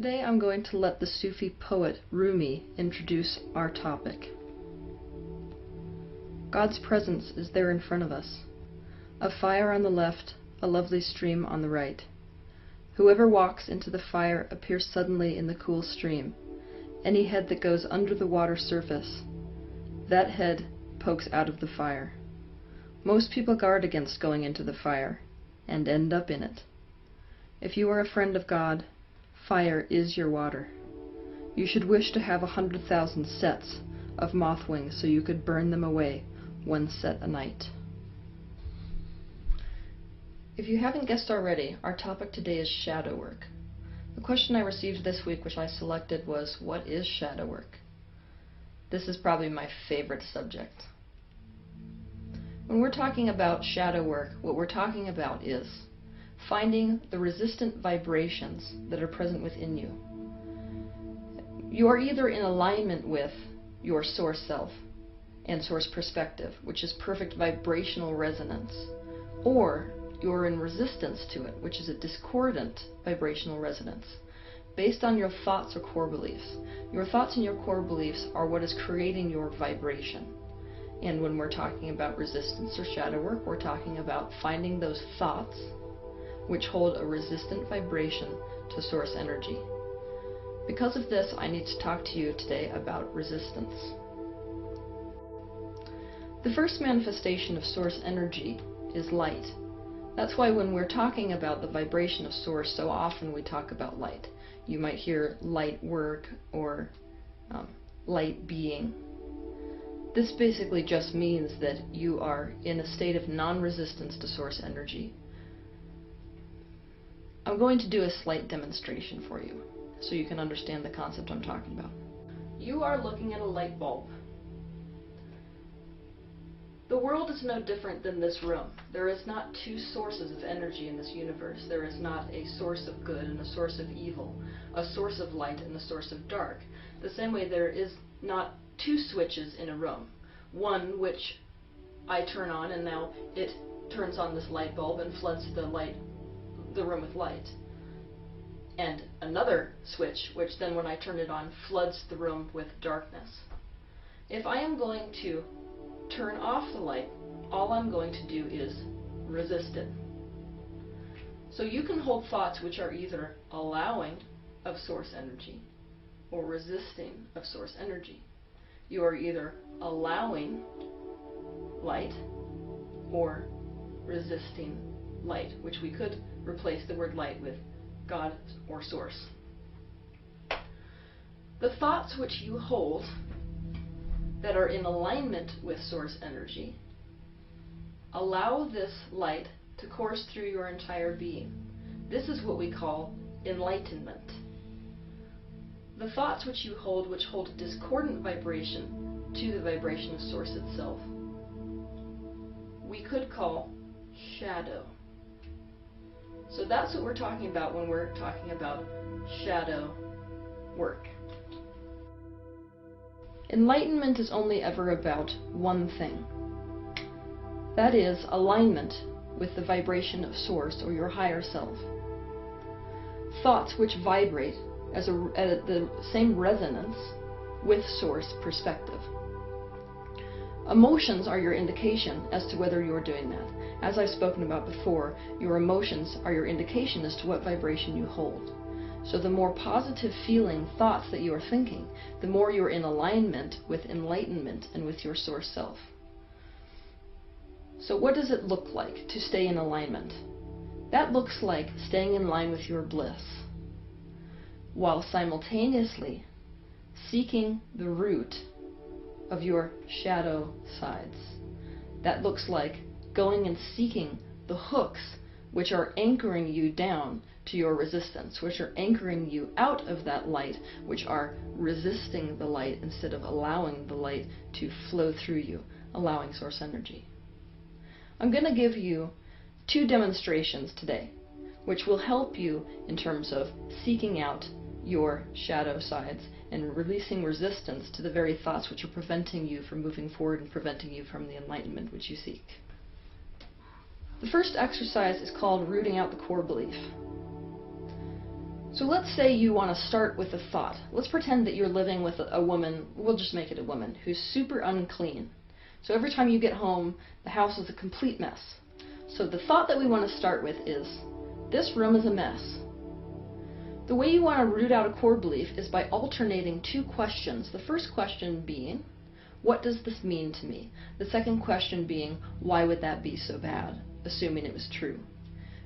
Today I'm going to let the Sufi poet Rumi introduce our topic. God's presence is there in front of us. A fire on the left, a lovely stream on the right. Whoever walks into the fire appears suddenly in the cool stream. Any head that goes under the water surface, that head pokes out of the fire. Most people guard against going into the fire, and end up in it. If you are a friend of God, fire is your water. You should wish to have 100,000 sets of moth wings so you could burn them away, one set a night. If you haven't guessed already, our topic today is shadow work. The question I received this week, which I selected, was, what is shadow work? This is probably my favorite subject. When we're talking about shadow work, what we're talking about is finding the resistant vibrations that are present within you. You are either in alignment with your source self and source perspective, which is perfect vibrational resonance, or you're in resistance to it, which is a discordant vibrational resonance, based on your thoughts or core beliefs. Your thoughts and your core beliefs are what is creating your vibration. And when we're talking about resistance or shadow work, we're talking about finding those thoughts which hold a resistant vibration to source energy. Because of this, I need to talk to you today about resistance. The first manifestation of source energy is light. That's why when we're talking about the vibration of source, so often we talk about light. You might hear light work or light being. This basically just means that you are in a state of non-resistance to source energy. I'm going to do a slight demonstration for you so you can understand the concept I'm talking about. You are looking at a light bulb. The world is no different than this room. There is not two sources of energy in this universe. There is not a source of good and a source of evil, a source of light and a source of dark. The same way there is not two switches in a room. One which I turn on and now it turns on this light bulb and floods the room with light. And another switch which then when I turn it on floods the room with darkness. If I am going to turn off the light, all I'm going to do is resist it. So you can hold thoughts which are either allowing of source energy or resisting of source energy. You are either allowing light or resisting light, which we could replace the word light with God or source. The thoughts which you hold that are in alignment with source energy allow this light to course through your entire being. This is what we call enlightenment. The thoughts which you hold, which hold a discordant vibration to the vibration of source itself, we could call shadow. So that's what we're talking about when we're talking about shadow work. Enlightenment is only ever about one thing. That is alignment with the vibration of source or your higher self. Thoughts which vibrate at the same resonance with source perspective. Emotions are your indication as to whether you're doing that. As I've spoken about before, your emotions are your indication as to what vibration you hold. So the more positive feeling thoughts that you are thinking, the more you're in alignment with enlightenment and with your source self. So what does it look like to stay in alignment? That looks like staying in line with your bliss, while simultaneously seeking the root of your shadow sides. That looks like going and seeking the hooks which are anchoring you down to your resistance, which are anchoring you out of that light, which are resisting the light instead of allowing the light to flow through you, allowing source energy. I'm going to give you two demonstrations today, which will help you in terms of seeking out your shadow sides and releasing resistance to the very thoughts which are preventing you from moving forward and preventing you from the enlightenment which you seek. The first exercise is called rooting out the core belief. So let's say you want to start with a thought. Let's pretend that you're living with a woman, we'll just make it a woman, who's super unclean. So every time you get home, the house is a complete mess. So the thought that we want to start with is, this room is a mess. The way you want to root out a core belief is by alternating two questions. The first question being, what does this mean to me? The second question being, why would that be so bad, assuming it was true?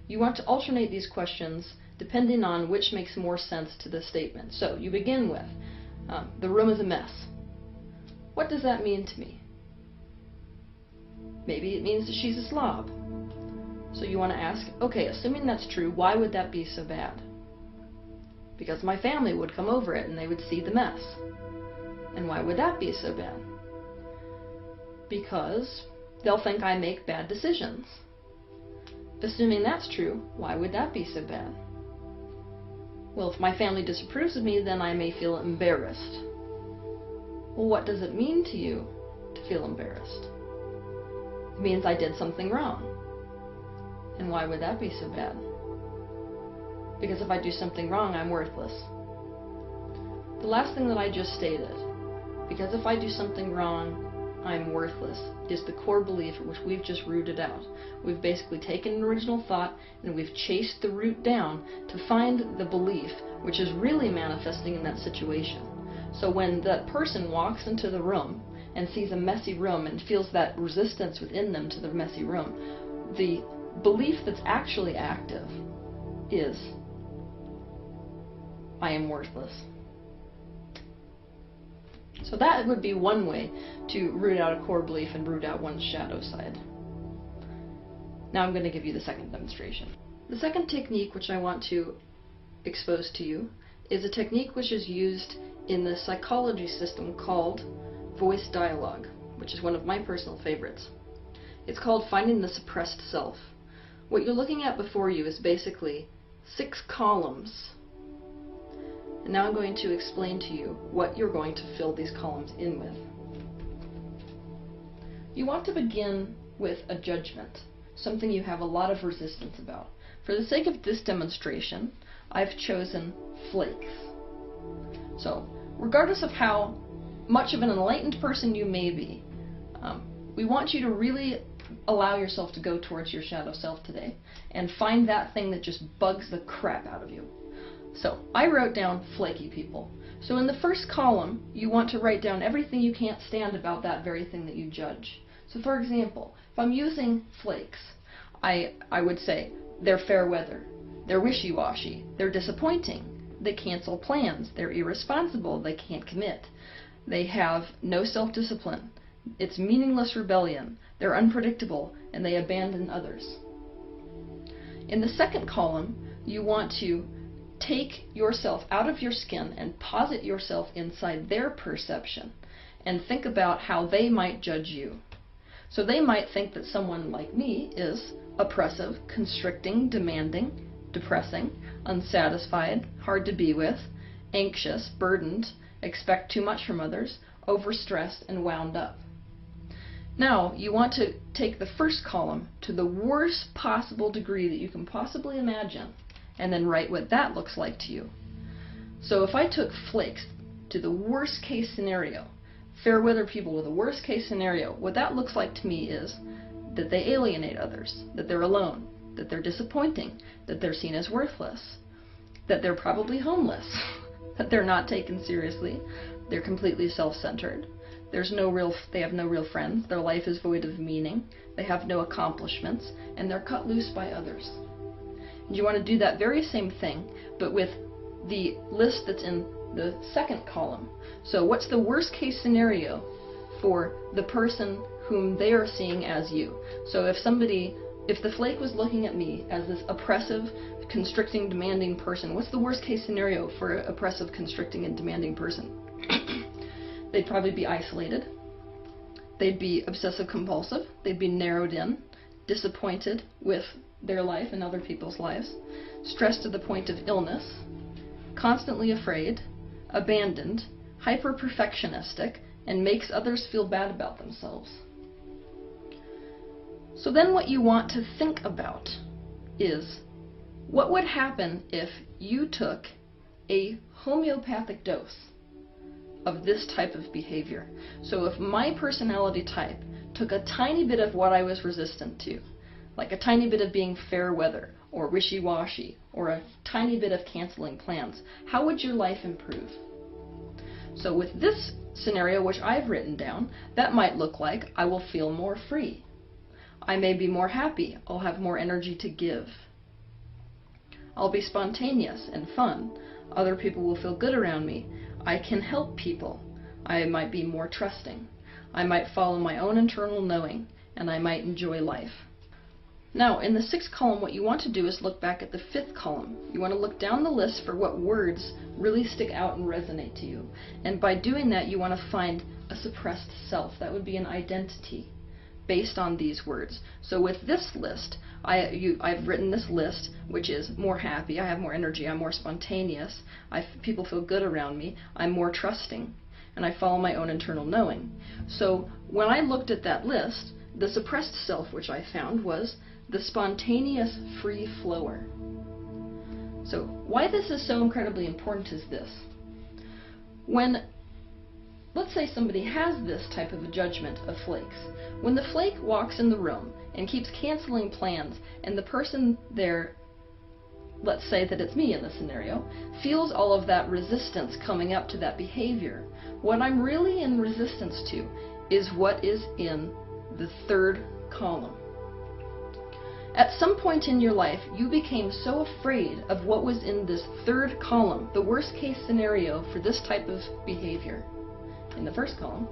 You want to alternate these questions depending on which makes more sense to the statement. So you begin with, the room is a mess. What does that mean to me? Maybe it means that she's a slob. So you want to ask, okay, assuming that's true, why would that be so bad? Because my family would come over it and they would see the mess. And why would that be so bad? Because they'll think I make bad decisions. Assuming that's true, why would that be so bad? Well, if my family disapproves of me, then I may feel embarrassed. Well, what does it mean to you to feel embarrassed? It means I did something wrong. And why would that be so bad? Because if I do something wrong, I'm worthless. The last thing that I just stated, because if I do something wrong, I'm worthless, is the core belief which we've just rooted out. We've basically taken an original thought and we've chased the root down to find the belief which is really manifesting in that situation. So when that person walks into the room and sees a messy room and feels that resistance within them to the messy room, the belief that's actually active is, I am worthless. So that would be one way to root out a core belief and root out one's shadow side. Now I'm going to give you the second demonstration. The second technique which I want to expose to you is a technique which is used in the psychology system called voice dialogue, which is one of my personal favorites. It's called finding the suppressed self. What you're looking at before you is basically 6 columns. And now I'm going to explain to you what you're going to fill these columns in with. You want to begin with a judgment, something you have a lot of resistance about. For the sake of this demonstration, I've chosen flakes. So, regardless of how much of an enlightened person you may be, we want you to really allow yourself to go towards your shadow self today and find that thing that just bugs the crap out of you. So, I wrote down flaky people. So in the first column, you want to write down everything you can't stand about that very thing that you judge. So for example, if I'm using flakes, I would say, they're fair weather, they're wishy-washy, they're disappointing, they cancel plans, they're irresponsible, they can't commit, they have no self-discipline, it's meaningless rebellion, they're unpredictable, and they abandon others. In the second column, you want to take yourself out of your skin and posit yourself inside their perception and think about how they might judge you. So they might think that someone like me is oppressive, constricting, demanding, depressing, unsatisfied, hard to be with, anxious, burdened, expect too much from others, overstressed, and wound up. Now, you want to take the first column to the worst possible degree that you can possibly imagine, and then write what that looks like to you. So if I took flakes to the worst case scenario, fair weather people to the worst case scenario, what that looks like to me is that they alienate others, that they're alone, that they're disappointing, that they're seen as worthless, that they're probably homeless, that they're not taken seriously, they're completely self-centered, they have no real friends, their life is void of meaning, they have no accomplishments, and they're cut loose by others. And you want to do that very same thing, but with the list that's in the second column. So what's the worst case scenario for the person whom they are seeing as you? So if the flake was looking at me as this oppressive, constricting, demanding person, what's the worst case scenario for an oppressive, constricting, and demanding person? They'd probably be isolated. They'd be obsessive compulsive. They'd be narrowed in, disappointed with their life and other people's lives, stressed to the point of illness, constantly afraid, abandoned, hyper-perfectionistic, and makes others feel bad about themselves. So then what you want to think about is, What would happen if you took a homeopathic dose of this type of behavior? So if my personality type took a tiny bit of what I was resistant to, like a tiny bit of being fair weather, or wishy-washy, or a tiny bit of canceling plans, how would your life improve? So with this scenario, which I've written down, that might look like I will feel more free. I may be more happy. I'll have more energy to give. I'll be spontaneous and fun. Other people will feel good around me. I can help people. I might be more trusting. I might follow my own internal knowing, and I might enjoy life. Now, in the 6th column, what you want to do is look back at the 5th column. You want to look down the list for what words really stick out and resonate to you. And by doing that, you want to find a suppressed self. That would be an identity based on these words. So with this list, I've written this list, which is more happy, I have more energy, I'm more spontaneous, people feel good around me, I'm more trusting, and I follow my own internal knowing. So when I looked at that list, the suppressed self, which I found, was the spontaneous free flower. So why this is so incredibly important is this. When, let's say somebody has this type of a judgment of flakes, when the flake walks in the room and keeps canceling plans, and the person there, let's say that it's me in this scenario, feels all of that resistance coming up to that behavior, what I'm really in resistance to is what is in the 3rd column. At some point in your life, you became so afraid of what was in this 3rd column, the worst case scenario for this type of behavior, in the 1st column,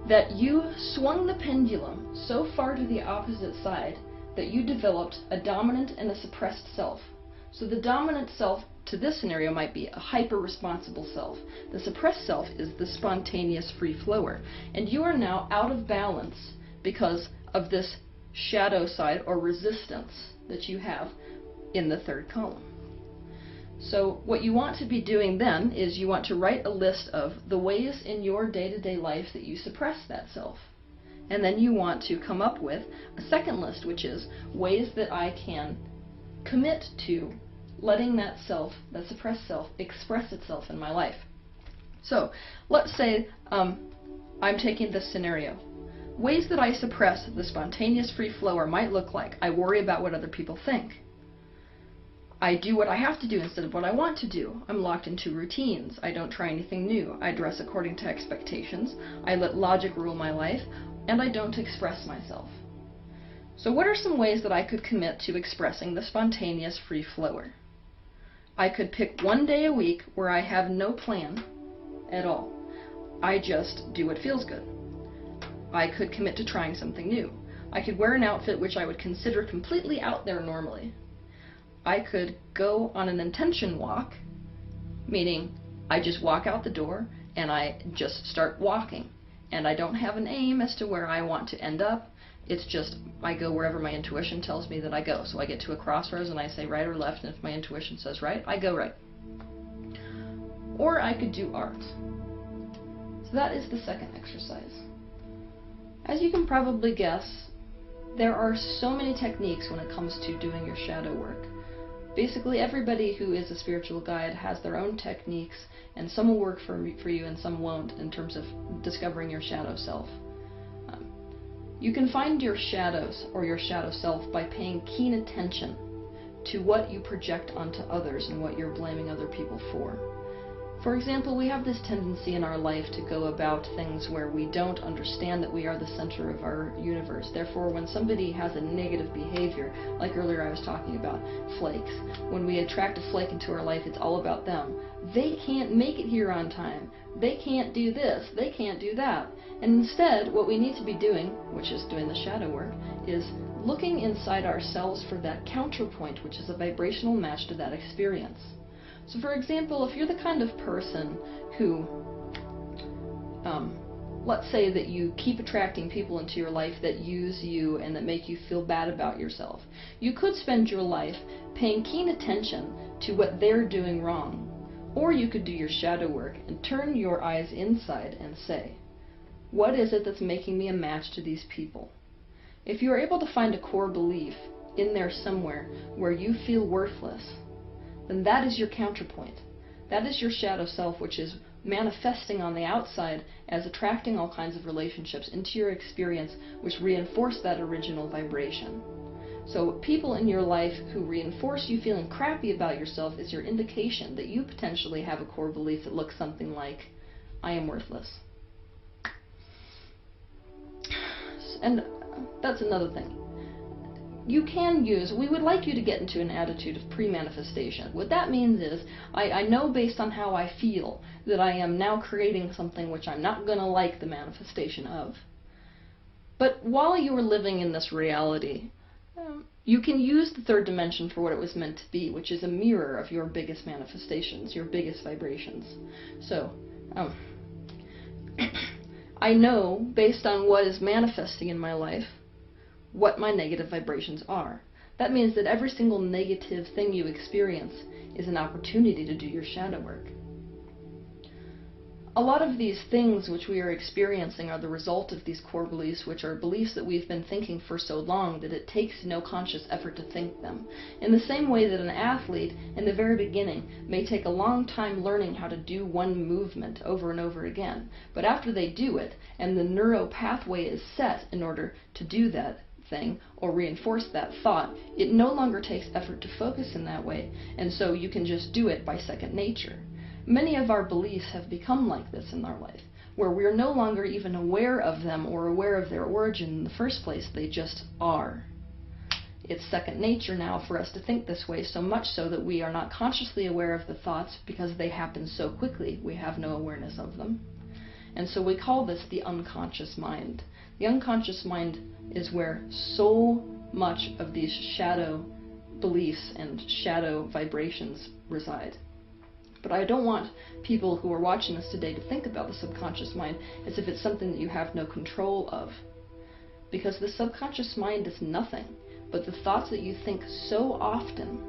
that you swung the pendulum so far to the opposite side that you developed a dominant and a suppressed self. So the dominant self to this scenario might be a hyper-responsible self. The suppressed self is the spontaneous free flower. And you are now out of balance because of this shadow side or resistance that you have in the 3rd column. So what you want to be doing then is you want to write a list of the ways in your day-to-day life that you suppress that self. And then you want to come up with a 2nd list, which is ways that I can commit to letting that self, that suppressed self, express itself in my life. So let's say I'm taking this scenario. Ways that I suppress the spontaneous free flower might look like I worry about what other people think. I do what I have to do instead of what I want to do. I'm locked into routines. I don't try anything new. I dress according to expectations. I let logic rule my life, and I don't express myself. So what are some ways that I could commit to expressing the spontaneous free flower? I could pick one day a week where I have no plan at all. I just do what feels good. I could commit to trying something new. I could wear an outfit which I would consider completely out there normally. I could go on an intention walk, meaning I just walk out the door and I just start walking. And I don't have an aim as to where I want to end up. It's just I go wherever my intuition tells me that I go. So I get to a crossroads and I say right or left, and if my intuition says right, I go right. Or I could do art. So that is the 2nd exercise. As you can probably guess, there are so many techniques when it comes to doing your shadow work. Basically, everybody who is a spiritual guide has their own techniques, and some will work for you and some won't in terms of discovering your shadow self. You can find your shadows or your shadow self by paying keen attention to what you project onto others and what you're blaming other people for. For example, we have this tendency in our life to go about things where we don't understand that we are the center of our universe. Therefore, when somebody has a negative behavior, like earlier I was talking about flakes, when we attract a flake into our life, it's all about them. They can't make it here on time. They can't do this. They can't do that. And instead, what we need to be doing, which is doing the shadow work, is looking inside ourselves for that counterpoint, which is a vibrational match to that experience. So for example, if you're the kind of person who, let's say that you keep attracting people into your life that use you and that make you feel bad about yourself, you could spend your life paying keen attention to what they're doing wrong. Or you could do your shadow work and turn your eyes inside and say, what is it that's making me a match to these people? If you are able to find a core belief in there somewhere where you feel worthless, then that is your counterpoint. That is your shadow self, which is manifesting on the outside as attracting all kinds of relationships into your experience which reinforce that original vibration. So people in your life who reinforce you feeling crappy about yourself is your indication that you potentially have a core belief that looks something like, I am worthless. And that's another thing. We would like you to get into an attitude of pre-manifestation. What that means is, I know based on how I feel that I am now creating something which I'm not going to like the manifestation of. But while you are living in this reality, you can use the third dimension for what it was meant to be, which is a mirror of your biggest manifestations, your biggest vibrations. So, I know, based on what is manifesting in my life, what my negative vibrations are. That means that every single negative thing you experience is an opportunity to do your shadow work. A lot of these things which we are experiencing are the result of these core beliefs, which are beliefs that we've been thinking for so long that it takes no conscious effort to think them. In the same way that an athlete, in the very beginning, may take a long time learning how to do one movement over and over again, but after they do it, and the neural pathway is set in order to do that thing, or reinforce that thought, it no longer takes effort to focus in that way, and so you can just do it by second nature. Many of our beliefs have become like this in our life, where we are no longer even aware of them or aware of their origin in the first place, they just are. It's second nature now for us to think this way, so much so that we are not consciously aware of the thoughts because they happen so quickly, we have no awareness of them. And so we call this the unconscious mind. The unconscious mind is where so much of these shadow beliefs and shadow vibrations reside. But I don't want people who are watching this today to think about the subconscious mind as if it's something that you have no control of. Because the subconscious mind is nothing but the thoughts that you think so often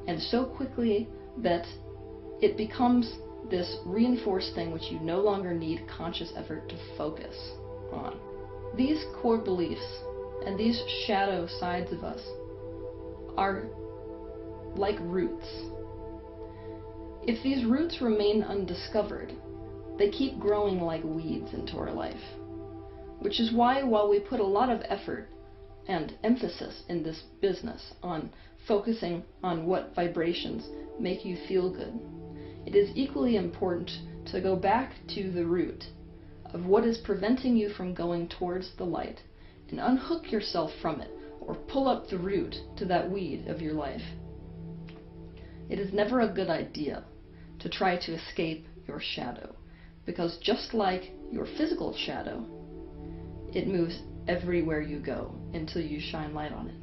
and so quickly that it becomes this reinforced thing which you no longer need conscious effort to focus on. These core beliefs and these shadow sides of us are like roots. If these roots remain undiscovered, they keep growing like weeds into our life. Which is why, while we put a lot of effort and emphasis in this business on focusing on what vibrations make you feel good, it is equally important to go back to the root of what is preventing you from going towards the light and unhook yourself from it, or pull up the root to that weed of your life. It is never a good idea to try to escape your shadow, because just like your physical shadow, it moves everywhere you go until you shine light on it.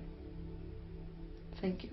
Thank you.